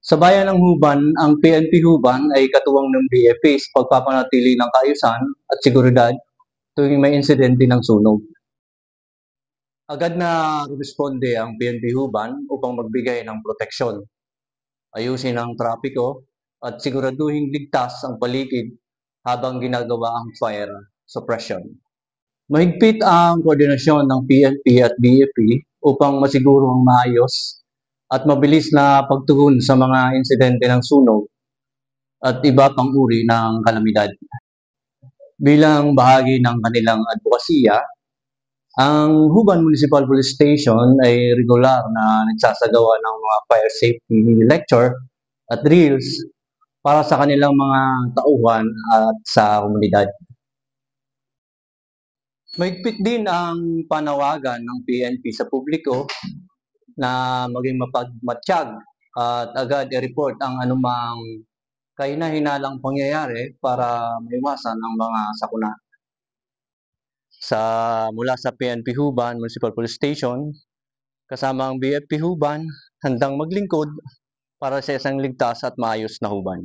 Sa bayan ng Huban, ang PNP Huban ay katuwang ng BFP sa pagpapanatili ng kaayusan at seguridad tuwing may insidente ng sunog. Agad na responde ang PNP Huban upang magbigay ng proteksyon, ayusin ang trapiko at siguraduhing ligtas ang paligid habang ginagawa ang fire suppression. Mahigpit ang koordinasyon ng PNP at BFP upang masiguro ang maayos at mabilis na pagtugon sa mga insidente ng sunog at iba pang uri ng kalamidad. Bilang bahagi ng kanilang advokasya, ang Huban Municipal Police Station ay regular na nagsasagawa ng mga fire safety lecture at drills para sa kanilang mga tauhan at sa komunidad. Mahigpit din ang panawagan ng PNP sa publiko na maging mapagmatsyag at agad i-report ang anumang kahina-hinalang pangyayari para maiwasan ang mga sakuna. Mula sa PNP Huban Municipal Police Station, kasama ang BFP Huban, handang maglingkod para sa isang ligtas at maayos na Huban.